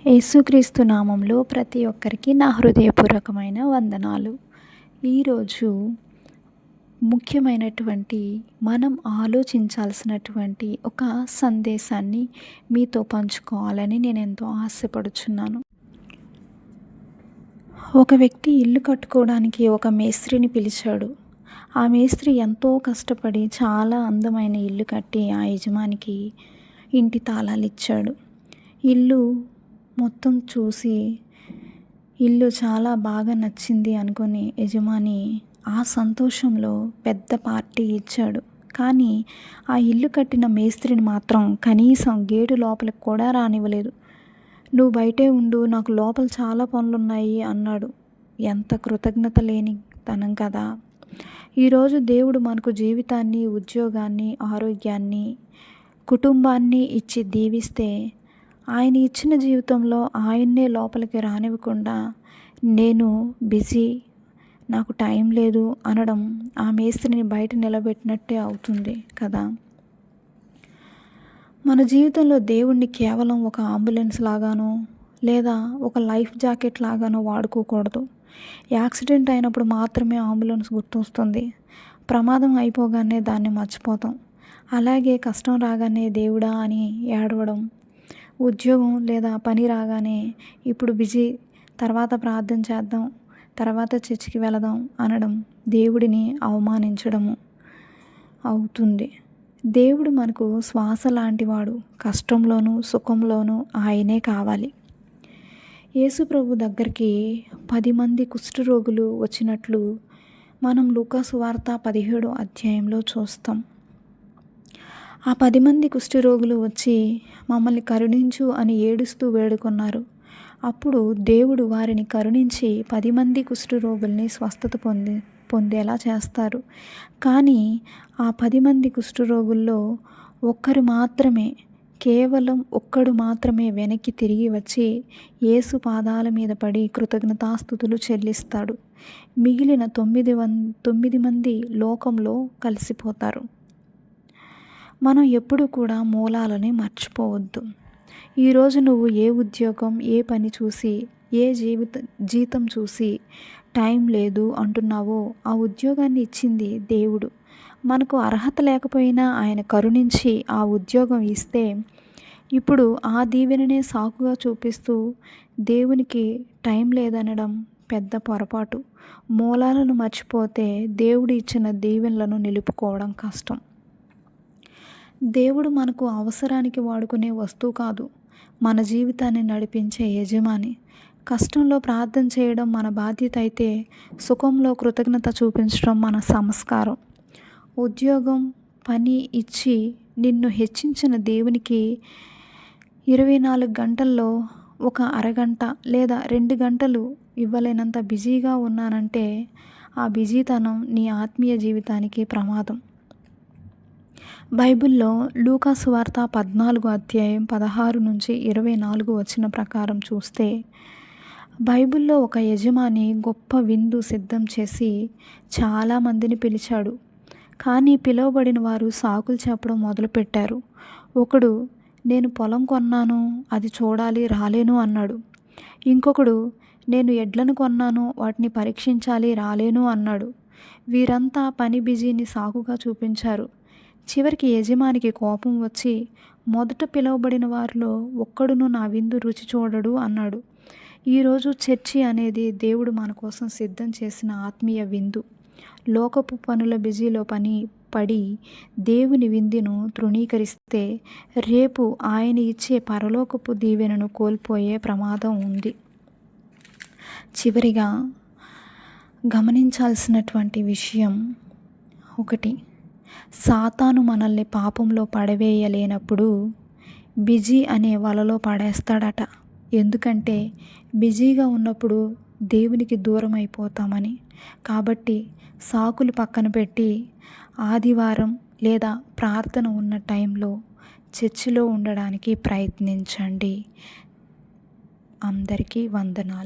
యేసుక్రీస్తు నామంలో ప్రతి ఒక్కరికి నా హృదయపూర్వకమైన వందనాలు. ఈరోజు ముఖ్యమైనటువంటి మనం ఆలోచించాల్సినటువంటి ఒక సందేశాన్ని మీతో పంచుకోవాలని నేను ఎంతో ఆశపడుచున్నాను. ఒక వ్యక్తి ఇల్లు కట్టుకోవడానికి ఒక మేస్త్రిని పిలిచాడు. ఆ మేస్త్రి ఎంతో కష్టపడి చాలా అందమైన ఇల్లు కట్టి ఆ యజమానికి ఇంటి తాళాలు ఇచ్చాడు. ఇల్లు మొత్తం చూసి ఇల్లు చాలా బాగా నచ్చింది అనుకుని యజమాని ఆ సంతోషంలో పెద్ద పార్టీ ఇచ్చాడు. కానీ ఆ ఇల్లు కట్టిన మేస్త్రిని మాత్రం కనీసం గేటు లోపలికి కూడా రానివ్వలేదు. నువ్వు బయటే ఉండు, నాకు లోపల చాలా పనులున్నాయి అన్నాడు. ఎంత కృతజ్ఞత లేని తనం కదా. ఈరోజు దేవుడు మనకు జీవితాన్ని, ఉద్యోగాన్ని, ఆరోగ్యాన్ని, కుటుంబాన్ని ఇచ్చి దీవిస్తే ఆయన ఇచ్చిన జీవితంలో ఆయన్నే లోపలికి రానివ్వకుండా నేను బిజీ, నాకు టైం లేదు అనడం ఆ మేస్త్రిని బయట నిలబెట్టినట్టే అవుతుంది కదా. మన జీవితంలో దేవుణ్ణి కేవలం ఒక అంబులెన్స్ లాగానో లేదా ఒక లైఫ్ జాకెట్ లాగానో వాడుకోకూడదు. యాక్సిడెంట్ అయినప్పుడు మాత్రమే అంబులెన్స్ గుర్తొస్తుంది. ప్రమాదం అయిపోగానే దాన్ని మర్చిపోతాం. అలాగే కష్టం రాగానే దేవుడా అని ఏడవడం, ఉద్యోగం లేదా పని రాగానే ఇప్పుడు బిజీ, తర్వాత ప్రార్థన చేద్దాం, తర్వాత చర్చికి వెళదాం అనడం దేవుడిని అవమానించడము అవుతుంది. దేవుడు మనకు శ్వాస లాంటివాడు. కష్టంలోనూ సుఖంలోనూ ఆయనే కావాలి. యేసు ప్రభు దగ్గరికి 10 మంది కుష్ఠరోగులు వచ్చినట్లు మనం లూకా సువార్త 17వ అధ్యాయంలో చూస్తాం. ఆ 10 మంది కుష్ఠరోగులు వచ్చి మమ్మల్ని కరుణించు అని ఏడుస్తూ వేడుకొన్నారు. అప్పుడు దేవుడు వారిని కరుణించి 10 మంది కుష్ఠరోగుల్ని స్వస్థత పొందేలా చేస్తారు. కానీ ఆ 10 మంది కుష్ఠరోగుల్లో కేవలం ఒక్కడు మాత్రమే వెనక్కి తిరిగి వచ్చి యేసు పాదాల మీద పడి కృతజ్ఞతాస్తుతులు చెల్లిస్తాడు. మిగిలిన 9 మంది లోకంలో కలిసిపోతారు. మనం ఎప్పుడు కూడా మూలాలని మర్చిపోవద్దు. ఈరోజు నువ్వు ఏ ఉద్యోగం, ఏ పని చూసి, ఏ జీతం చూసి టైం లేదు అంటున్నావో ఆ ఉద్యోగాన్ని ఇచ్చింది దేవుడు. మనకు అర్హత లేకపోయినా ఆయన కరుణించి ఆ ఉద్యోగం ఇస్తే ఇప్పుడు ఆ దీవెననే సాకుగా చూపిస్తూ దేవునికి టైం లేదనడం పెద్ద పొరపాటు. మూలాలను మర్చిపోతే దేవుడు ఇచ్చిన దీవెనలను నిలుపుకోవడం కష్టం. దేవుడు మనకు అవసరానికి వాడుకునే వస్తువు కాదు, మన జీవితాన్ని నడిపించే యజమాని. కష్టంలో ప్రార్థన చేయడం మన బాధ్యత అయితే సుఖంలో కృతజ్ఞత చూపించడం మన సంస్కారం. ఉద్యోగం, పని ఇచ్చి నిన్ను హెచ్చించిన దేవునికి 24 గంటల్లో ఒక అరగంట లేదా 2 గంటలు ఇవ్వలేనంత బిజీగా ఉన్నానంటే ఆ బిజీతనం నీ ఆత్మీయ జీవితానికి ప్రమాదం. బైబిల్లో లూకా సువార్త 14వ అధ్యాయం 16 నుంచి 24 వచనం ప్రకారం చూస్తే బైబిల్లో ఒక యజమాని గొప్ప విందు సిద్ధం చేసి చాలామందిని పిలిచాడు. కానీ పిలువబడిన వారు సాకులు చెప్పడం మొదలుపెట్టారు. ఒకడు, నేను పొలం కొన్నాను, అది చూడాలి, రాలేను అన్నాడు. ఇంకొకడు, నేను ఎడ్లను కొన్నాను, వాటిని పరీక్షించాలి, రాలేను అన్నాడు. వీరంతా పని బిజీని సాకుగా చూపించారు. చివరికి యజమానికి కోపం వచ్చి, మొదట పిలువబడిన వారిలో ఒక్కడును నా విందు రుచి చూడడు అన్నాడు. ఈరోజు చర్చి అనేది దేవుడు మన కోసం సిద్ధం చేసిన ఆత్మీయ విందు. లోకపు పనుల బిజీలో పడి దేవుని విందును తృణీకరిస్తే రేపు ఆయన ఇచ్చే పరలోకపు దీవెనను కోల్పోయే ప్రమాదం ఉంది. చివరిగా గమనించాల్సినటువంటి విషయం ఒకటి, సాతాను మనల్ని పాపంలో పడవేయలేనప్పుడు బిజీ అనే వలలో పడేస్తాడట. ఎందుకంటే బిజీగా ఉన్నప్పుడు దేవునికి దూరం అయిపోతామని. కాబట్టి సాకులు పక్కన పెట్టి ఆదివారం లేదా ప్రార్థన ఉన్న టైంలో చర్చిలో ఉండడానికి ప్రయత్నించండి. అందరికీ వందనాలు.